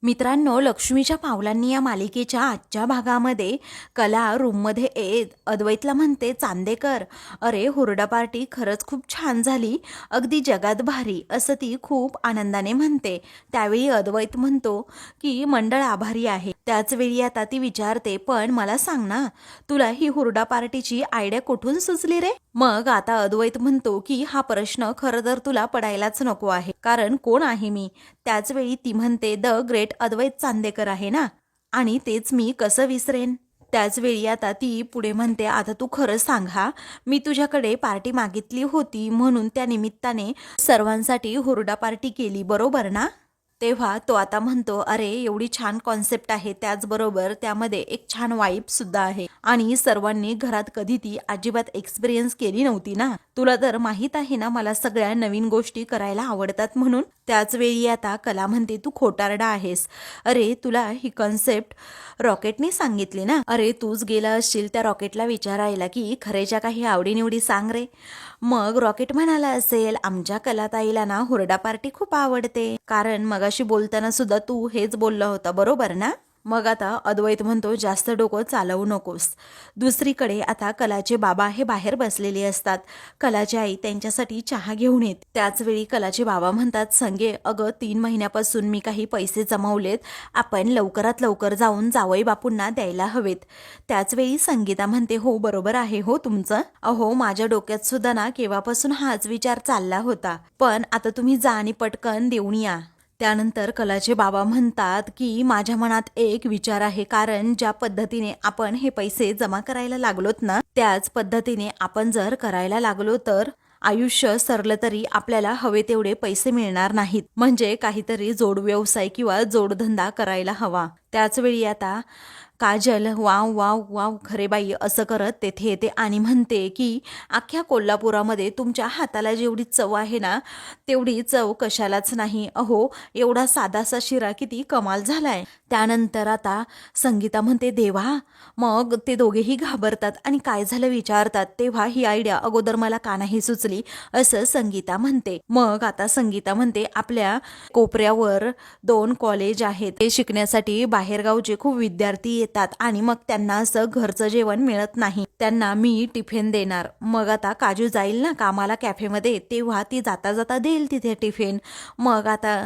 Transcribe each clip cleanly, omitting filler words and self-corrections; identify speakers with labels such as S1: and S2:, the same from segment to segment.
S1: मित्रांनो, लक्ष्मीच्या पावलांनी या मालिकेच्या आजच्या भागामध्ये कला रूममध्ये येत अद्वैतला म्हणते, चांदेकर, अरे हुरडा पार्टी खरंच खूप छान झाली, अगदी जगात भारी, असं ती खूप आनंदाने म्हणते. त्यावेळी अद्वैत म्हणतो की मंडळ आभारी आहे. त्याचवेळी आता ती विचारते, पण मला सांग ना, तुला ही हुरडा पार्टीची आयडिया कुठून सुचली रे? मग आता अद्वैत म्हणतो की हा प्रश्न खरं तर तुला पडायलाच नको आहे, कारण कोण आहे मी? त्याचवेळी ती म्हणते, द ग्रेट अद्वैत चांदेकर आहे ना, आणि तेच मी कसं विसरेन. त्याचवेळी आता ती पुढे म्हणते, आता तू खरं सांग, हा मी तुझ्याकडे पार्टी मागितली होती म्हणून त्या निमित्ताने सर्वांसाठी हुरडा पार्टी केली, बरोबर ना? तेव्हा तो आता म्हणतो, अरे एवढी छान कॉन्सेप्ट आहे, त्याचबरोबर त्यामध्ये एक छान वाईब सुद्धा आहे, आणि सर्वांनी घरात कधी ती अजिबात एक्सपिरियन्स केली नव्हती ना. तुला तर माहित आहे ना, मला सगळ्या नवीन गोष्टी करायला आवडतात म्हणून. त्याचवेळी आता कला म्हणते, तू खोटारडा आहेस. अरे तुला ही कॉन्सेप्ट रॉकेटने सांगितली ना. अरे तूच गेला असशील त्या रॉकेटला विचारायला की खरेच्या काही आवडीनिवडी सांग रे. मग रॉकेट म्हणाला असेल, आमच्या कलाताईला ना हुरडा पार्टी खूप आवडते, कारण मगाशी बोलताना सुद्धा तू हेच बोलला होता, बरोबर ना? मग आता अद्वैत म्हणतो, जास्त डोकं चालवू नकोस. दुसरीकडे आता कलाचे बाबा हे बाहेर बसलेले असतात. कलाची आई त्यांच्यासाठी चहा घेऊन येत. त्याचवेळी कलाचे बाबा म्हणतात, संगे, अगं 3 महिन्यापासून मी काही पैसे जमवलेत, आपण लवकरात लवकर जाऊन जावई बापूंना द्यायला हवेत. त्याचवेळी संगीता म्हणते, हो बरोबर आहे हो तुमचं. अहो माझ्या डोक्यात सुद्धा ना केव्हापासून हाच विचार चालला होता, पण आता तुम्ही जा आणि पटकन देऊन या. त्यानंतर कलाचे बाबा म्हणतात की माझ्या मनात एक विचार आहे, कारण ज्या पद्धतीने आपण हे पैसे जमा करायला लागलोत ना, त्याच पद्धतीने आपण जर करायला लागलो तर आयुष्य सरलं तरी आपल्याला हवे तेवढे पैसे मिळणार नाहीत. म्हणजे काहीतरी जोड व्यवसाय किंवा जोडधंदा करायला हवा. त्याचवेळी आता काजल वाव वाव वाव खरे बाई असं करत तेथे येते आणि म्हणते की अख्ख्या कोल्हापुरामध्ये तुमच्या हाताला जेवढी चव आहे ना, तेवढी चव कशालाच नाही. अहो एवढा साधासा शिरा किती कमाल झालाय. त्यानंतर आता संगीता म्हणते, देवा. मग ते दोघेही घाबरतात आणि काय झालं विचारतात. तेव्हा ही आयडिया अगोदर मला का नाही सुचली, असं संगीता म्हणते. मग आता संगीता म्हणते, आपल्या कोपऱ्यावर 2 कॉलेज आहेत, ते शिकण्यासाठी बाहेरगावचे खूप विद्यार्थी येतात आणि मग त्यांना असं घरचं जेवण मिळत नाही, त्यांना मी टिफिन देणार. मग आता काजू जाईल ना कामाला कॅफेमध्ये, तेव्हा ती जाता जाता देईल तिथे टिफिन. मग आता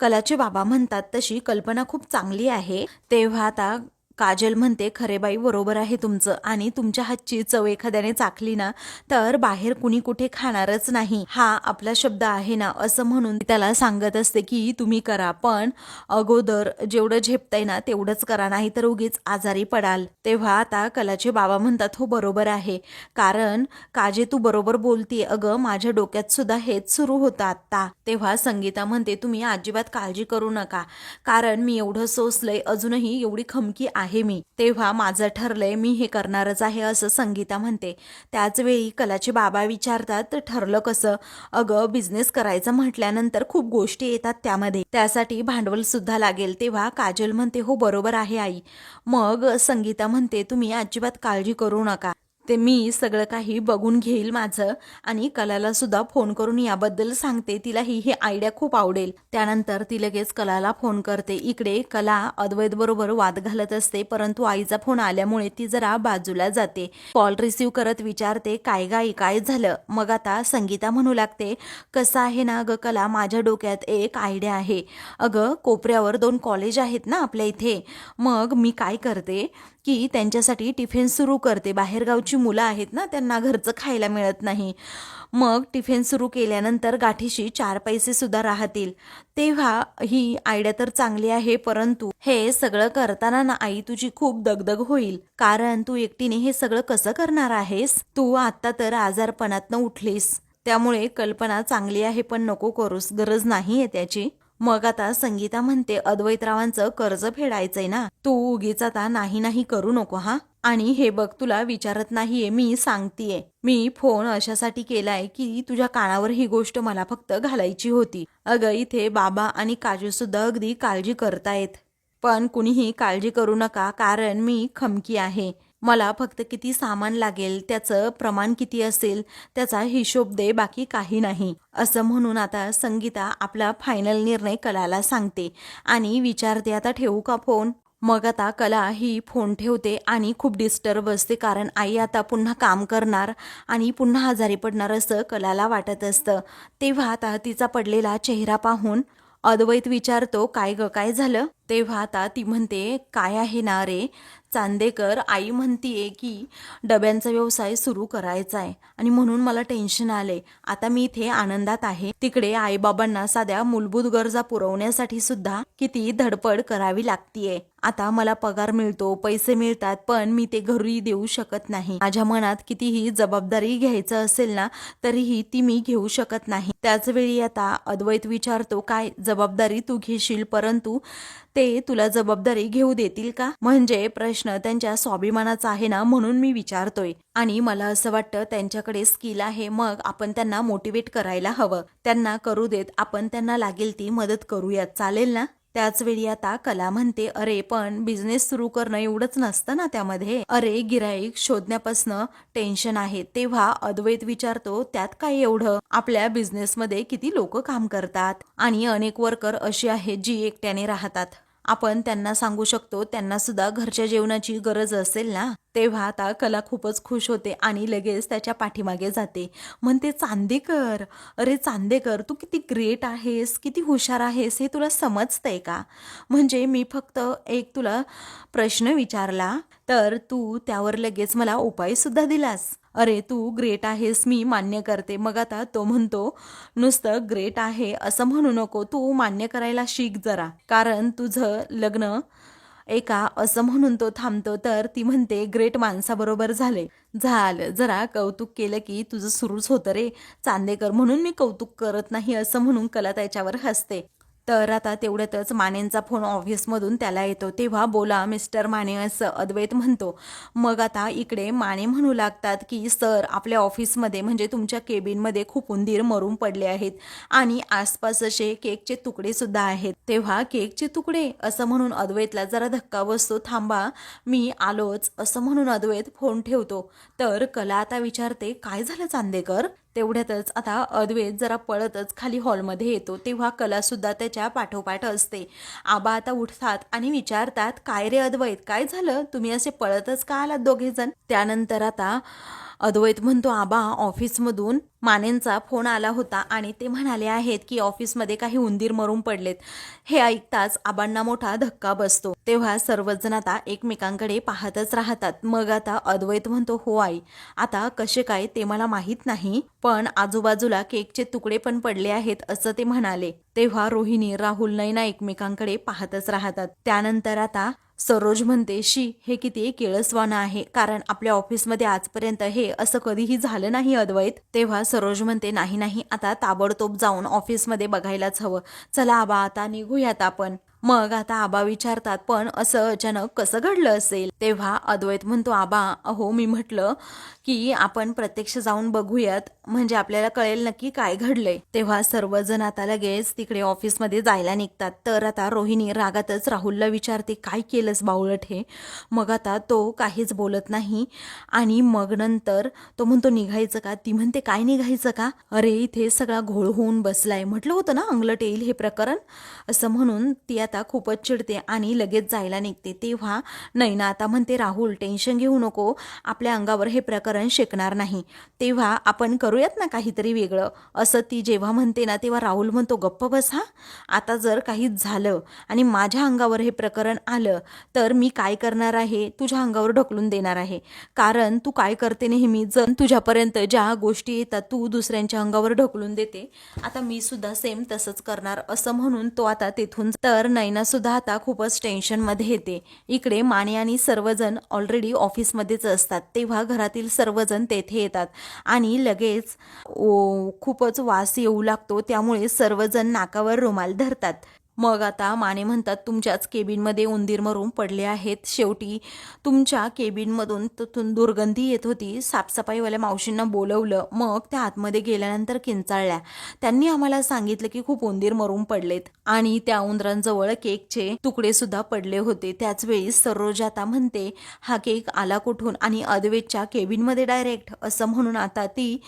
S1: कलाचे बाबा म्हणतात, तशी कल्पना खूप चांगली आहे. तेव्हा आता काजल म्हणते, खरे बाई बरोबर आहे तुमचं, आणि तुमच्या हातची चव एखाद्याने चाखली ना तर बाहेर कुणी कुठे खाणारच नाही, हा आपला शब्द आहे ना, असं म्हणून त्याला सांगत असते की तुम्ही करा, पण अगोदर जेवढं झेपताय ना तेवढंच करा, नाही तर उगीच आजारी पडाल. तेव्हा आता कलाचे बाबा म्हणतात, हो बरोबर आहे, कारण काजे तू बरोबर बोलतीये, अगं माझ्या डोक्यात सुद्धा हेच सुरू होतं आता. तेव्हा संगीता म्हणते, तुम्ही अजिबात काळजी करू नका, कारण मी एवढं सोसलंय, अजूनही एवढी खमकी आहे मी. तेव्हा माझं ठरलंय, मी हे करणारच आहे, असं संगीता म्हणते. त्याचवेळी कलाचे बाबा विचारतात, ठरलं कसं? अगं बिझनेस करायचं म्हटल्यानंतर खूप गोष्टी येतात त्यामध्ये, त्यासाठी भांडवल सुद्धा लागेल. तेव्हा काजल म्हणते, हो बरोबर आहे आई. मग संगीता म्हणते, तुम्ही अजिबात काळजी करू नका, ते मी सगळं काही बघून घेईल माझं, आणि कलाला सुद्धा फोन करून याबद्दल सांगते, तिला ही आयडिया खूप आवडेल. त्यानंतर ती लगेच कलाला फोन करते. इकडे कला अद्वैत बरोबर वाद घालत असते, परंतु आईचा फोन आल्यामुळे ती जरा बाजूला जाते. कॉल रिसीव्ह करत विचारते, काय गाई काय झालं? मग आता संगीता म्हणू लागते, कसं आहे ना अगं कला, माझ्या डोक्यात एक आयडिया आहे. अगं कोपऱ्यावर 2 कॉलेज आहेत ना आपल्या इथे, मग मी काय करते की त्यांच्यासाठी टिफिन सुरू करते. बाहेरगावची मुलं आहेत ना, त्यांना घरचं खायला मिळत नाही, मग टिफिन सुरू केल्यानंतर गाठीशी 4 पैसे सुद्धा राहतील. तेव्हा ही आयडिया तर चांगली आहे, परंतु हे सगळं करताना ना आई तुझी खूप दगदग होईल, कारण तू एकटीने हे सगळं कसं करणार आहेस? तू आता तर आजारपणातनं उठलीस, त्यामुळे कल्पना चांगली आहे, पण नको करूस, गरज नाहीये त्याची. मग आता संगीता म्हणते, अद्वैतरावांचं कर्ज फेडायचंय ना, तू उगीच आता नाही नाही करू नको हा. आणि हे बघ, तुला विचारत नाहीये, मी सांगतीये, मी फोन अशासाठी केलाय की तुझ्या कानावर ही गोष्ट मला फक्त घालायची होती. अगं इथे बाबा आणि काजू सुद्धा अगदी काळजी करतायत, पण कुणीही काळजी करू नका, कारण मी खमकी आहे. मला फक्त किती सामान लागेल, त्याचं प्रमाण किती असेल, त्याचा हिशोब दे, बाकी काही नाही. असं म्हणून आता संगीता आपला फायनल निर्णय कलाला सांगते आणि विचारते, आता ठेवू का फोन? मग आता कला ही फोन ठेवते आणि खूप डिस्टर्ब असते, कारण आई आता पुन्हा काम करणार आणि पुन्हा आजारी पडणार असं कलाला वाटत असतं. तेव्हा आता तिचा पडलेला चेहरा पाहून अद्वैत विचारतो, काय ग, काय झालं? तेव्हा आता ती म्हणते, काय आहे ना रे चांदेकर, आई म्हणतीये की डब्यांचा व्यवसाय सुरू करायचा आहे आणि म्हणून मला टेन्शन आले. आता मी इथे आनंदात आहे, तिकडे आईबाबांना साध्या मूलभूत गरजा पुरवण्यासाठी सुद्धा किती धडपड करावी लागतीये. आता मला पगार मिळतो, पैसे मिळतात, पण मी ते घरी देऊ शकत नाही. माझ्या मनात कितीही जबाबदारी घ्यायचं असेल ना, तरीही ती मी घेऊ शकत नाही. त्याच वेळी आता अद्वैत विचारतो, काय जबाबदारी तू घेशील, परंतु ते तुला जबाबदारी घेऊ देतील का? म्हणजे प्रश्न त्यांच्या स्वाभिमानाचा आहे ना, म्हणून मी विचारतोय. आणि मला असं वाटतं त्यांच्याकडे स्किल आहे, मग आपण त्यांना मोटिवेट करायला हवं. त्यांना करू देत, आपण त्यांना लागेल ती मदत करूयात, चालेल ना? त्याच वेळी आता कला म्हणते, अरे पण बिझनेस सुरू करणं एवढंच नसतं ना त्यामध्ये, अरे गिराईक शोधण्यापासनं टेन्शन आहे. तेव्हा अद्वैत विचारतो, त्यात काय एवढं? आपल्या बिझनेसमध्ये किती लोक काम करतात आणि अनेक वर्कर अशी आहेत जी एकट्याने राहतात. आपण त्यांना सांगू शकतो, त्यांना सुद्धा घरच्या जेवणाची गरज असेल ना. तेव्हा आता कला खूपच खुश होते आणि लगेच त्याच्या पाठीमागे जाते. म्हणते, चांदेकर, अरे चांदेकर, तू किती ग्रेट आहेस, किती हुशार आहेस, हे तुला समजतंय का? म्हणजे मी फक्त एक तुला प्रश्न विचारला, तर तू त्यावर लगेच मला उपाय सुद्धा दिलास. अरे तू ग्रेट आहेस, मी मान्य करते. मग आता तो म्हणतो, नुसतं ग्रेट आहे असं म्हणू नको, तू मान्य करायला शिक जरा, कारण तुझं लग्न एका असं म्हणून तो थांबतो. तर ती म्हणते, ग्रेट माणसाबरोबर झालं, जरा कौतुक केलं की तुझं सुरूच होतं रे चांदेकर, म्हणून मी कौतुक करत नाही असं म्हणून कला त्याच्यावर हसते. तर आता तेवढ्यातच मानेंचा फोन ऑफिसमधून त्याला येतो. तेव्हा, बोला मिस्टर माने, असं अद्वैत म्हणतो. मग आता इकडे माने म्हणू लागतात की सर, आपल्या ऑफिसमध्ये म्हणजे तुमच्या केबिनमध्ये खूप उंदीर मरून पडले आहेत आणि आसपास असे केकचे तुकडे सुद्धा आहेत. तेव्हा केकचे तुकडे असं म्हणून अद्वैतला जरा धक्का बसतो. थांबा, मी आलोच असं म्हणून अद्वैत फोन ठेवतो. तर कला आता विचारते, काय झालं चांदेकर? तेवढ्यातच आता अद्वैत जरा पळतच खाली हॉलमध्ये येतो. तेव्हा कला सुद्धा त्याच्या पाठोपाठ असते. आबा आता उठतात आणि विचारतात, काय रे अद्वैत, काय झालं, तुम्ही असे पळतच का आलात दोघे जण? त्यानंतर आता अद्वैत म्हणतो, आबा, ऑफिसमधून मानेंचा फोन आला होता आणि ते म्हणाले आहेत की ऑफिसमध्ये काही उंदीर मरून पडलेत. हे ऐकताच आबांना मोठा धक्का बसतो. तेव्हा सर्वजण आता एकमेकांकडे पाहतच राहतात. मग आता अद्वैत म्हणतो, हो आई, आता कसे काय ते मला माहीत नाही, पण आजूबाजूला केकचे तुकडे पण पडले आहेत असं ते म्हणाले. तेव्हा रोहिणी, राहुल, नैना एकमेकांकडे पाहतच राहतात. त्यानंतर आता सरोज म्हणते, शी, हे किती किळसवाणं आहे, कारण आपल्या ऑफिसमध्ये आजपर्यंत हे असं कधीही झालं नाही अद्वैत. तेव्हा सरोज म्हणते, नाही, आता ताबडतोब जाऊन ऑफिसमध्ये बघायलाच हवं. चला आबा, आता निघूयात आपण. मग आता आबा विचारतात, पण असं अचानक कसं घडलं असेल? तेव्हा अद्वैत म्हणतो, आबा, अहो मी म्हटलं की आपण प्रत्यक्ष जाऊन बघूयात, म्हणजे आपल्याला कळेल नक्की काय घडलंय. तेव्हा सर्वजण आता लगेच तिकडे ऑफिसमध्ये जायला निघतात. तर आता रोहिणी रागातच राहुलला विचारते, काय केलंस बावळट हे? मग आता तो काहीच बोलत नाही आणि मग नंतर तो म्हणतो, निघायचं का? ती म्हणते, काय निघायचं का? अरे इथे सगळा घोळ होऊन बसलाय, म्हटलं होतं ना अंगलट येईल हे प्रकरण, असं म्हणून ती आता खूपच चिडते आणि लगेच जायला निघते. तेव्हा नैना आता म्हणते, राहुल, टेन्शन घेऊ नको, आपल्या अंगावर हे प्रकरण शेकणार नाही. तेव्हा आपण करूयात ना काहीतरी वेगळं, असं ती जेव्हा म्हणते ना, तेव्हा राहुल म्हणतो, गप्प बस हा, आता जर काही झालं आणि माझ्या अंगावर हे प्रकरण आलं तर मी काय करणार आहे, तुझ्या अंगावर ढकलून देणार आहे. कारण तू काय करते नेहमी, जर तुझ्यापर्यंत ज्या गोष्टी येतात तू दुसऱ्यांच्या अंगावर ढकलून देते, आता मी सुद्धा सेम तसंच करणार, असं म्हणून तो आता तेथून. तर नैना सुद्धा आता खूपच टेन्शनमध्ये येते. इकडे माने आणि सर्वजण ऑलरेडी ऑफिसमध्येच असतात. तेव्हा घरातील सर्वजण तेथे येतात आणि लगेच खूपच वास येऊ लागतो, त्यामुळे सर्वजण नाकावर रुमाल धरतात. मग आता माने म्हणतात तुमच्याच केबिनमध्ये उंदीर मरून पडले आहेत. शेवटी तुमच्या केबिनमधून तिथून दुर्गंधी येत होती. साफसफाईवाल्या मावशींना बोलवलं. मग त्या आतमध्ये गेल्यानंतर किंचाळल्या. त्यांनी आम्हाला सांगितलं की खूप उंदीर मरून पडलेत आणि त्या उंदरांजवळ केकचे तुकडे सुद्धा पडले होते. त्याच वेळी सरोज आता म्हणते हा केक आला कुठून आणि अद्वैतच्या केबिनमध्ये डायरेक्ट, असं म्हणून आता ती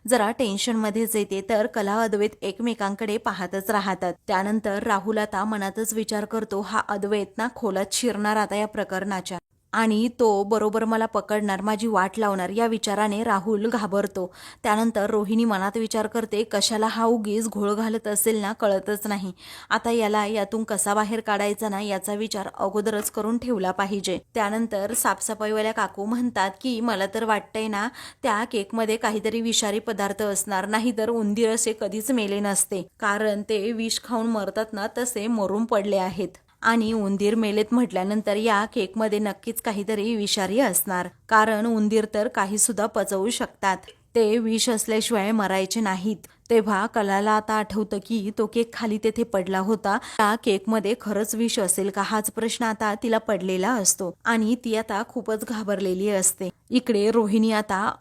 S1: जरा टेन्शनमध्येच येते. तर कला अद्वैत एकमेकांकडे पाहतच राहतात. त्यानंतर राहुल आता मनातच विचार करतो हा अद्वैत ना खोलात शिरणार आता या प्रकरणाच्या आणि तो बरोबर मला पकडणार, माझी वाट लावणार, या विचाराने राहुल घाबरतो. त्यानंतर रोहिणी मनात विचार करते कशाला हा उगीच घोळ घालत असेल ना, कळतच नाही. आता याला यातून कसा बाहेर काढायचा ना याचा विचार अगोदरच करून ठेवला पाहिजे. त्यानंतर साफसफाईवाल्या काकू म्हणतात की मला तर वाटतंय ना त्या केकमध्ये काहीतरी विषारी पदार्थ असणार, नाही तर उंदीर असे कधीच मेले नसते, कारण ते विष खाऊन मरतात ना तसे मरून पडले आहेत. आणि उंदीर मेलेत म्हटल्यानंतर या केकमध्ये नक्कीच काहीतरी विषारी असणार, कारण उंदीर तर काही सुद्धा पचवू शकतात, ते विष असल्याशिवाय मरायचे नाहीत. तेव्हा कलाला आता आठवतं की तो केक खाली तेथे पडला होता, त्या केकमध्ये खरंच विष असेल का हाच प्रश्न आता तिला पडलेला असतो आणि ती आता खूपच घाबरलेली असते. इकडे रोहिणी आता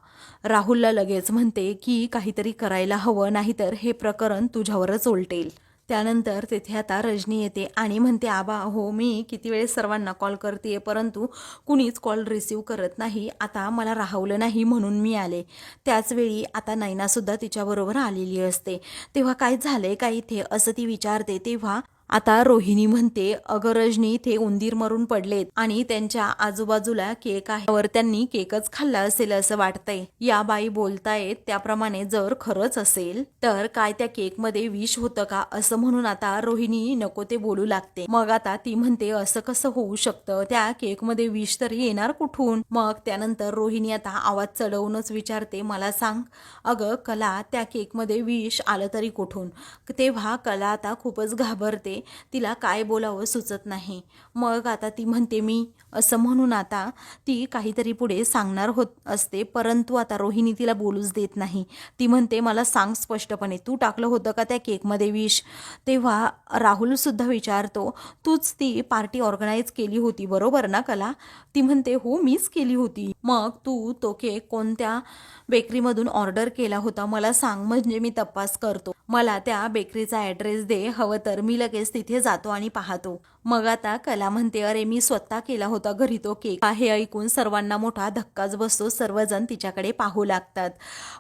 S1: राहुलला लगेच म्हणते की काहीतरी करायला हवं, नाहीतर हे प्रकरण तुझ्यावरच उलटेल. त्यानंतर तेथे आता रजनी येते आणि म्हणते आबा हो मी किती वेळेस सर्वांना कॉल करते परंतु कुणीच कॉल रिसीव करत नाही, आता मला राहवलं नाही म्हणून मी आले. त्याचवेळी आता नैनासुद्धा तिच्याबरोबर आलेली असते. तेव्हा काय झालंय का इथे असं ती विचारते. तेव्हा आता रोहिणी म्हणते अगं रजनी ते उंदीर मरून पडलेत आणि त्यांच्या आजूबाजूला केक आहे, वर त्यांनी केकच खाल्ला असेल असं वाटतंय. या बाई बोलतायत त्याप्रमाणे जर खरंच असेल तर काय त्या केकमध्ये विष होतं का, असं म्हणून आता रोहिणी नको ते बोलू लागते. मग आता ती म्हणते असं कसं होऊ शकतं, त्या केकमध्ये विष तरी येणार कुठून. मग त्यानंतर रोहिणी आता आवाज चढवूनच विचारते मला सांग अगं कला त्या केकमध्ये विष आलं तरी कुठून. तेव्हा कला आता खूपच घाबरते, तिला काय बोलावं सुचत नाही. मग आता ती म्हणते मी, असं म्हणून आता ती काहीतरी पुढे सांगणार होत असते, परंतु आता रोहिणी तिला बोलूच देत नाही. ती म्हणते मला सांग स्पष्टपणे तू टाकलं होतं का त्या केकमध्ये विष. तेव्हा राहुल सुद्धा विचारतो तूच ती पार्टी ऑर्गनाईज केली होती बरोबर ना कला. ती म्हणते हो मीच केली होती. मग तू तो केक कोणत्या बेकरीमधून ऑर्डर केला होता मला सांग, म्हणजे मी तपास करतो. मला त्या बेकरीचा ॲड्रेस दे, हवं तर मी लगेच तिथे जातो आणि पाहतो. मग आता कला म्हणते अरे मी स्वतः केला होता घरी तो केक. हे ऐकून सर्वांना मोठा धक्काच बसतो, सर्वजण तिच्याकडे पाहू लागतात.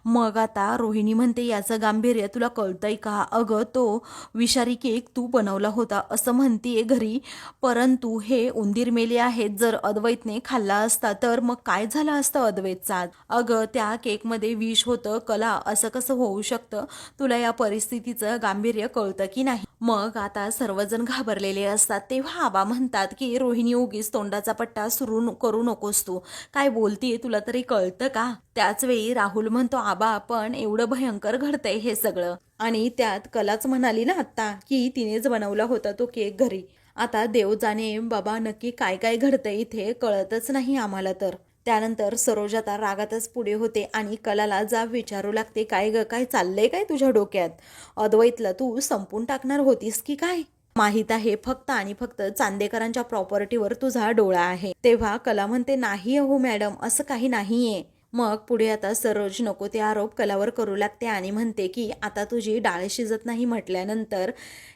S1: मग आता रोहिणी म्हणते याचं गांभीर्य तुला कळतंय का, अगं तो विषारी केक तू बनवला होता असं म्हणतीये घरी, परंतु हे उंदीर मेले आहेत, जर अद्वैतने खाल्ला असता तर मग काय झालं असतं अद्वैतचा. अगं त्या केकमध्ये विष होतं कला, असं कसं होऊ शकतं, तुला या परिस्थितीचं गांभीर्य कळतं की नाही. मग आता सर्वजण घाबरलेले असतात. तेव्हा आबा म्हणतात की रोहिणी उगीच तोंडाचा पट्टा सुरू करू नकोस, तू काय बोलतीये तुला तरी कळतं का. त्याच वेळी राहुल म्हणतो आबा पण एवढं भयंकर घडतंय हे सगळं, आणि त्यात कलाच म्हणाली ना आत्ता की तिनेच बनवला होता तो केक घरी. आता देव जाणे बाबा नक्की काय काय घडतंय इथे, कळतच नाही आम्हाला तर. त्यानंतर सरोज आता रागातच पुढे होते आणि कलाला जाब विचारू लागते काय ग काय चाललंय काय तुझ्या डोक्यात, अद्वैतला तू संपून टाकणार होतीस की काय. माहित आहे फक्त आणि फक्त चांदेकरांच्या प्रॉपर्टीवर तुझा डोळा आहे. तेव्हा कला म्हणते नाही हो मॅडम असं काही नाहीये. मग पुढे आता सरोज नको ते आरोप कलावर करू लागते आणि म्हणते की आता तुझी डाळ शिजत नाही म्हटल्यानंतर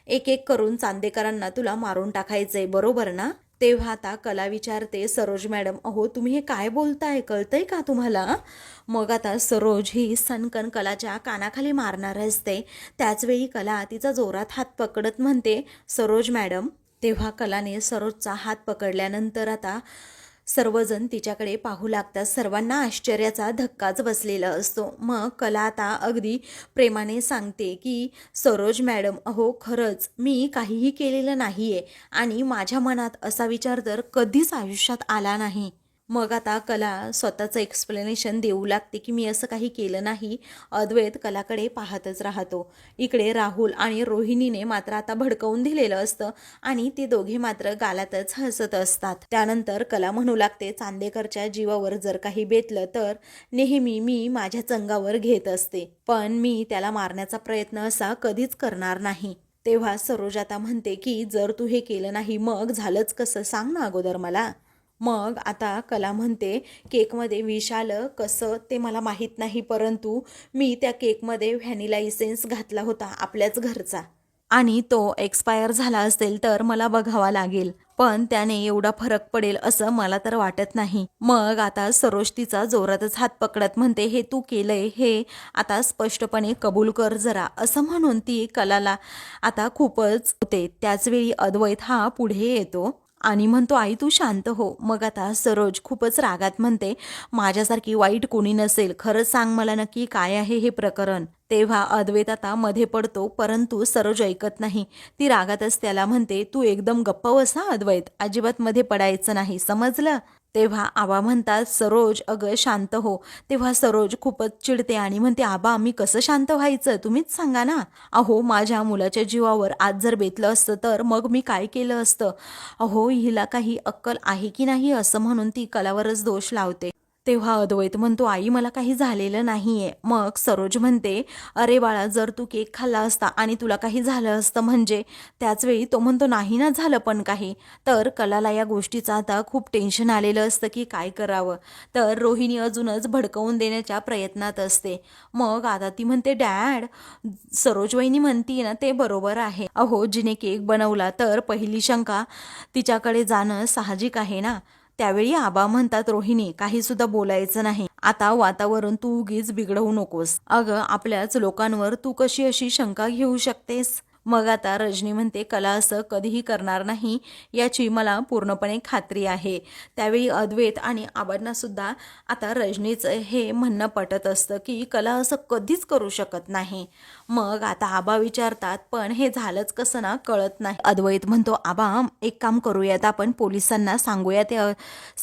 S1: एक एक करून चांदेकरांना तुला मारून टाकायचंय बरोबर ना. तेव्हा आता कला विचारते सरोज मॅडम अहो तुम्ही हे काय बोलताय, कळतंय का तुम्हाला. मग आता सरोज ही सनकन कलाच्या कानाखाली मारणार असते. त्याचवेळी कला तिचा जोरात हात पकडत म्हणते सरोज मॅडम. तेव्हा कलाने सरोजचा हात पकडल्यानंतर आता सर्वजण तिच्याकडे पाहू लागतात. सर्वांना आश्चर्याचा धक्काच बसलेला असतो. मग कला आता अगदी प्रेमाने सांगते की सरोज मॅडम अहो खरंच मी काहीही केलेलं नाहीये आणि माझ्या मनात असा विचार तर कधीच आयुष्यात आला नाही. मग आता कला स्वतःचं एक्सप्लेनेशन देऊ लागते की मी असं काही केलं नाही. अद्वैत कलाकडे पाहतच राहतो. इकडे राहुल आणि रोहिणीने मात्र आता भडकवून दिलेलं असतं आणि ते दोघे मात्र गालातच हसत असतात. त्यानंतर कला म्हणू लागते चांदेकरच्या जीवावर जर काही बेतलं तर नेहमी मी माझ्या चंगावर घेत असते, पण मी त्याला मारण्याचा प्रयत्न असा कधीच करणार नाही. तेव्हा सरोज आता म्हणते की जर तू हे केलं नाही मग झालंच कसं सांग ना अगोदर मला. मग आता कला म्हणते केकमध्ये विष आलं कसं ते मला माहीत नाही, परंतु मी त्या केकमध्ये व्हॅनिला इसेन्स घातला होता आपल्याच घरचा आणि तो एक्सपायर झाला असेल तर मला बघावा लागेल, पण त्याने एवढा फरक पडेल असं मला तर वाटत नाही. मग आता सरोज तिचा जोरातच हात पकडत म्हणते हे तू केलंय हे आता स्पष्टपणे कबूल कर जरा, असं म्हणून ती कलाला आता खूपच होते. त्याचवेळी अद्वैत हा पुढे येतो आणि म्हणतो आई तू शांत हो. मग आता सरोज खूपच रागात म्हणते माझ्यासारखी वाईट कोणी नसेल, खरंच सांग मला नक्की काय आहे हे प्रकरण. तेव्हा अद्वैत आता मध्ये पडतो, परंतु सरोज ऐकत नाही. ती रागातच त्याला म्हणते तू एकदम गप्प बस हा अद्वैत, अजिबात मध्ये पडायचं नाही समजलं. तेव्हा आबा म्हणतात सरोज अगं शांत हो. तेव्हा सरोज खूपच चिडते आणि म्हणते आबा मी कसं शांत व्हायचं तुम्हीच सांगा ना. अहो माझ्या मुलाच्या जीवावर आज जर बेतलं असतं तर मग मी काय केलं असतं. अहो हिला काही अक्कल आहे की नाही, असं म्हणून ती कलावरच दोष लावते. तेव्हा अद्वैत म्हणतो आई मला काही झालेलं नाहीये. मग सरोज म्हणते अरे बाळा जर तू केक खाल्ला असता आणि तुला काही झालं असतं म्हणजे. त्याचवेळी तो म्हणतो नाही ना झालं पण काही. तर कलाला या गोष्टीचं आता खूप टेन्शन आलेलं असतं की काय करावं. तर रोहिणी अजूनच भडकवून देण्याच्या प्रयत्नात असते. मग आता ती म्हणते डॅड सरोज वहिनी म्हणती ना ते बरोबर आहे. अहो जिने केक बनवला तर पहिली शंका तिच्याकडे जाणं साहजिक आहे ना. त्यावेळी आबा म्हणतात रोहिणी काही सुद्धा बोलायचं नाही, आता वातावरण तू उगीच बिघडवू नकोस. अगं आपल्याच लोकांवर तू कशी अशी शंका घेऊ शकतेस. मग आता रजनी म्हणते कला असं कधीही करणार नाही याची मला पूर्णपणे खात्री आहे. त्यावेळी अद्वैत आणि आबांना सुद्धा आता रजनीचं हे म्हणणं पटत असतं की कला असं कधीच करू शकत नाही. मग आता आबा विचारतात पण हे झालंच कसं ना कळत नाही. अद्वैत म्हणतो आबा एक काम करूयात आपण पोलिसांना सांगूयात या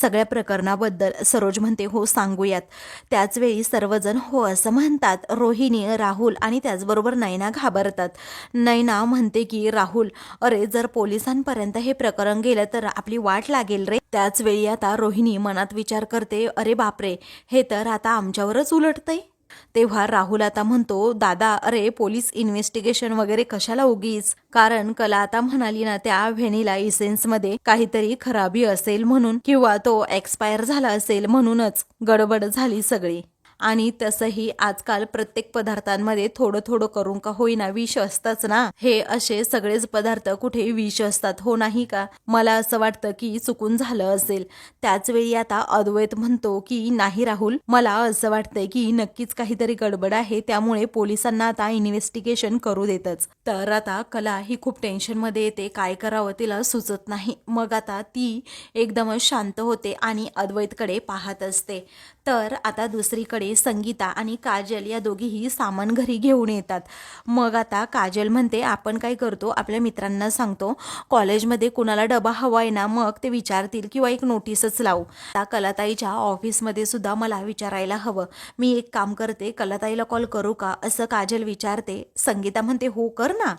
S1: सगळ्या प्रकरणाबद्दल. सरोज म्हणते हो सांगूयात. त्याचवेळी सर्वजण हो असं म्हणतात. रोहिणी राहुल आणि त्याचबरोबर नैना घाबरतात. नैना म्हणते की राहुल अरे जर पोलिसांपर्यंत हे प्रकरण गेलं तर आपली वाट लागेल रे. त्याचवेळी आता रोहिणी मनात विचार करते अरे बापरे हे तर आता आमच्यावरच उलटतंय. तेव्हा राहुल आता म्हणतो दादा अरे पोलीस इन्व्हेस्टिगेशन वगैरे कशाला उगीच, कारण कला आता म्हणाली ना त्या व्हॅनिला इसेन्समध्ये काहीतरी खराबी असेल म्हणून, किंवा तो एक्सपायर झाला असेल म्हणूनच गडबड झाली सगळी. आणि तसंही आजकाल प्रत्येक पदार्थांमध्ये थोडं थोडं करून का होईना विष असतंच ना. हे असे सगळेच पदार्थ कुठे विष असतात हो नाही का. मला असं वाटतं की चुकून झालं असेल. त्याचवेळी आता अद्वैत म्हणतो की नाही राहुल मला असं वाटतंय की नक्कीच काहीतरी गडबड आहे, त्यामुळे पोलिसांना आता इन्व्हेस्टिगेशन करू देतच. तर आता कला ही खूप टेन्शनमध्ये येते, काय करावं तिला सुचत नाही. मग आता ती एकदमच शांत होते आणि अद्वैतकडे पाहत असते. तर आता दुसरीकडे संगीता आणि काजल या दोघीही सामान घरी घेऊन येतात. मग आता काजल म्हणते आपण काय करतो आपल्या मित्रांना सांगतो कॉलेजमध्ये कुणाला डबा हवा आहे ना मग ते विचारतील किंवा एक नोटीसच लावू. आता कलाताईच्या ऑफिसमध्ये सुद्धा मला विचारायला हवं. मी एक काम करते कलाताईला कॉल करू का असं काजल विचारते. संगीता म्हणते हो कर ना.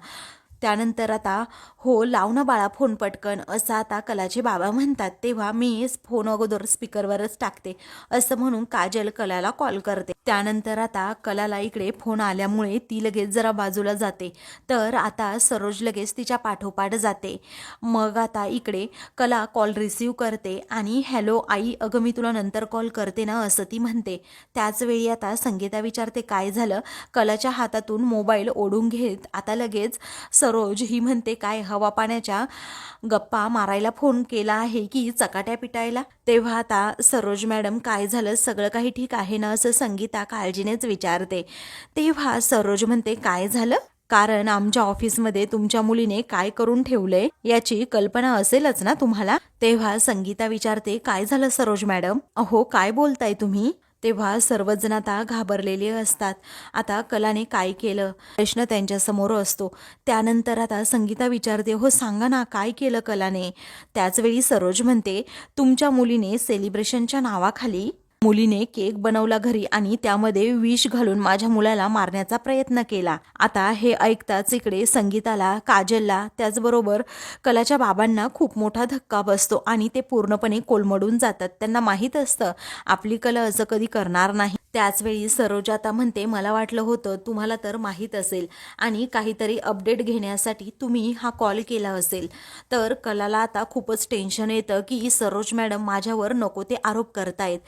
S1: त्यानंतर आता हो लाव ना बाळा फोन पटकन असं आता कलाचे बाबा म्हणतात. तेव्हा मी फोन अगोदर स्पीकरवरच टाकते असं म्हणून काजल कलाला कॉल करते. त्यानंतर आता कलाला इकडे फोन आल्यामुळे ती लगेच जरा बाजूला जाते. तर आता सरोज लगेच तिच्या पाठोपाठ जाते. मग आता इकडे कला कॉल रिसीव करते आणि हॅलो आई अगं मी तुला नंतर कॉल करते ना असं ती म्हणते. त्याचवेळी आता संगीता विचारते काय झालं. कलाच्या हातातून मोबाईल ओढून घेत आता लगेच सरोज ही म्हणते काय हवा पाण्याच्या गप्पा मारायला फोन केला आहे की चकाट्या पिटायला. तेव्हा आता सरोज मॅडम काय झालं सगळं काही ठीक आहे ना असं संगीता काळजीनेच विचारते. तेव्हा सरोज म्हणते काय झालं, कारण आमच्या ऑफिसमध्ये तुमच्या मुलीने काय करून ठेवलंय याची कल्पना असेलच ना तुम्हाला. तेव्हा संगीता विचारते काय झालं सरोज मॅडम, अहो काय बोलताय तुम्ही. तेव्हा सर्वजण आता घाबरलेले असतात. आता कलाने काय केलं प्रश्न त्यांच्या समोर असतो. त्यानंतर आता संगीता विचारते हो सांगा ना काय केलं कलाने. त्याचवेळी सरोज म्हणते तुमच्या मुलीने सेलिब्रेशनच्या नावाखाली मुलीने केक बनवला घरी आणि त्यामध्ये विष घालून माझ्या मुलाला मारण्याचा प्रयत्न केला. आता हे ऐकताच इकडे संगीताला काजलला त्याचबरोबर कलाच्या बाबांना खूप मोठा धक्का बसतो आणि ते पूर्णपणे कोलमडून जातात. त्यांना माहीत असतं आपली कला असं कधी करणार नाही. त्याचवेळी सरोज आता म्हणते, मला वाटलं होतं तुम्हाला तर माहीत असेल आणि काहीतरी अपडेट घेण्यासाठी तुम्ही हा कॉल केला असेल. तर कलाला आता खूपच टेन्शन येतं की सरोज मॅडम माझ्यावर नको ते आरोप करतायत.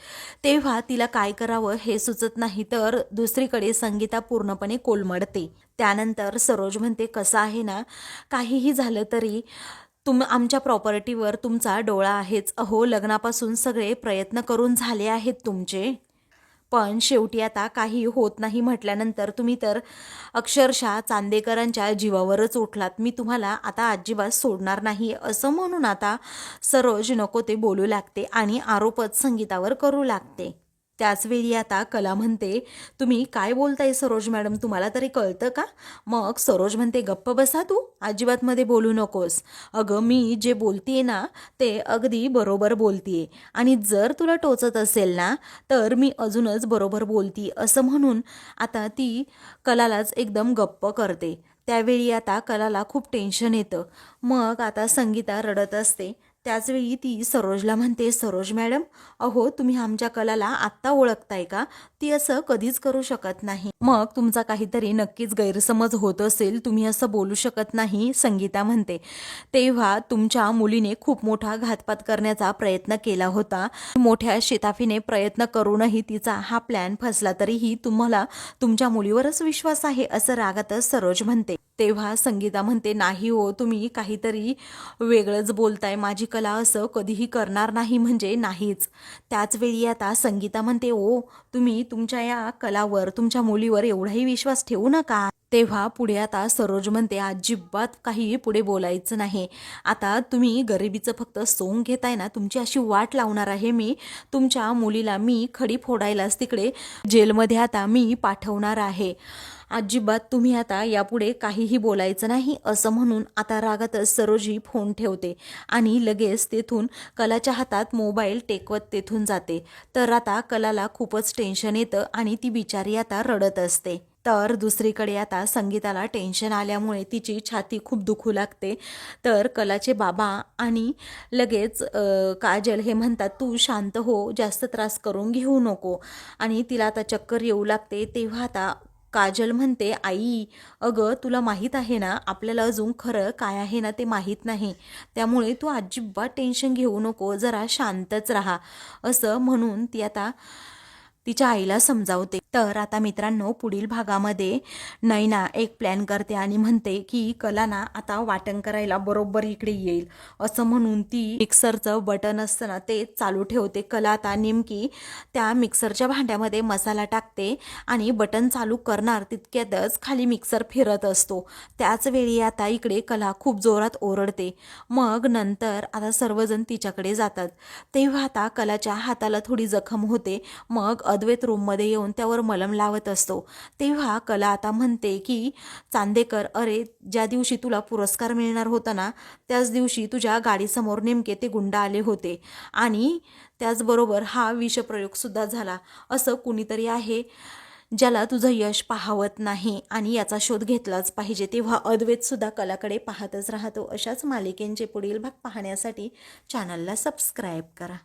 S1: तेव्हा तिला काय करावं हे सुचत नाही. तर दुसरीकडे संगीता पूर्णपणे कोलमडते. त्यानंतर सरोज म्हणते, कसं आहे ना, काहीही झालं तरी आमच्या प्रॉपर्टीवर तुमचा डोळा आहेच. अहो, लग्नापासून सगळे प्रयत्न करून झाले आहेत तुमचे, पण शेवटी आता काही होत नाही म्हटल्यानंतर तुम्ही तर अक्षरशः चांदेकरांच्या जीवावरच उठलात. मी तुम्हाला आता अजिबात सोडणार नाही असं म्हणून आता सरोज नको ते बोलू लागते आणि आरोपच संगीतावर करू लागते. त्याचवेळी आता कला म्हणते, तुम्ही काय बोलताय सरोज मॅडम, तुम्हाला तरी कळतं का? मग सरोज म्हणते, गप्प बसा तू, अजिबात मध्ये बोलू नकोस. अगं मी जे बोलतीये ना ते अगदी बरोबर बोलतीये आणि जर तुला टोचत असेल ना तर मी अजूनच बरोबर बोलती असं म्हणून आता ती कलालाच एकदम गप्प करते. त्यावेळी आता कलाला खूप टेन्शन येतं. मग आता संगीता रडत असते. त्याचवेळी ती सरोजला म्हणते, सरोज मॅडम, अहो तुम्ही आमच्या कलाला आत्ता ओळखताय का? ती असं कधीच करू शकत नाही. मग तुमचा काहीतरी नक्कीच गैरसमज होत असेल, तुम्ही असं बोलू शकत नाही, संगीता म्हणते. तेव्हा तुमच्या मुलीने खूप मोठा घातपात करण्याचा प्रयत्न केला होता. मोठ्या शिताफीने प्रयत्न करूनही तिचा हा प्लॅन फसला. तरीही तुम्हाला तुमच्या मुलीवरच विश्वास आहे असं रागातच सरोज म्हणते. तेव्हा संगीता म्हणते, नाही हो, तुम्ही काहीतरी वेगळंच बोलताय. माझी कला असं कधीही करणार नाही म्हणजे नाहीच. त्याचवेळी आता संगीता म्हणते, ओ तुम्ही तुमच्या या कलावर, तुमच्या मुलीवर एवढाही विश्वास ठेवू नका. तेव्हा पुढे आता सरोज म्हणते, अजिबात काही पुढे बोलायचं नाही. आता तुम्ही गरिबीचं फक्त सोंग घेताय ना, तुमची अशी वाट लावणार आहे मी. तुमच्या मुलीला मी खडी फोडायलाच तिकडे जेलमध्ये आता मी पाठवणार आहे. अजिबात तुम्ही आता यापुढे काहीही बोलायचं नाही असं म्हणून आता रागातच सरोजी फोन ठेवते आणि लगेच तेथून कलाच्या हातात मोबाईल टेकवत तेथून जाते. तर आता कलाला खूपच टेन्शन येतं आणि ती बिचारी आता रडत असते. तर दुसरीकडे आता संगीताला टेन्शन आल्यामुळे तिची छाती खूप दुखू लागते. तर कलाचे बाबा आणि लगेच काजल हे म्हणतात, तू शांत हो, जास्त त्रास करून घेऊ नको. आणि तिला आता चक्कर येऊ लागते. तेव्हा आता काजल म्हणते, आई अगं तुला माहीत आहे ना, आपल्याला अजून खरं काय आहे ना ते माहीत नाही. त्यामुळे तू अजिबात टेन्शन घेऊ नको, जरा शांतच राहा असं म्हणून ती आता तिच्या आईला समजावते. तर आता मित्रांनो, पुढील भागामध्ये नैना एक प्लॅन करते आणि म्हणते की कला ना आता वाटण करायला बरोबर इकडे येईल असं म्हणून ती मिक्सरचं बटन असतं ना ते चालू ठेवते. कला आता नेमकी त्या मिक्सरच्या भांड्यामध्ये मसाला टाकते आणि बटन चालू करणार तितक्यातच खाली मिक्सर फिरत असतो. त्याच वेळी आता इकडे कला खूप जोरात ओरडते. मग नंतर आता सर्वजण तिच्याकडे जातात. तेव्हा आता कलाच्या हाताला थोडी जखम होते. मग अद्वैत रूममध्ये येऊन त्यावर मलम लावत असतो. तेव्हा कला आता म्हणते की चांदेकर, अरे ज्या दिवशी तुला पुरस्कार मिळणार होता ना त्याच दिवशी तुझ्या गाडीसमोर नेमके ते गुंड आले होते आणि त्याचबरोबर हा विषप्रयोगसुद्धा झाला. असं कुणीतरी आहे ज्याला तुझं यश पाहावत नाही आणि याचा शोध घेतलाच पाहिजे. तेव्हा अद्वैतसुद्धा कलाकडे पाहतच राहतो. अशाच मालिकेंचे पुढील भाग पाहण्यासाठी चॅनलला सबस्क्राईब करा.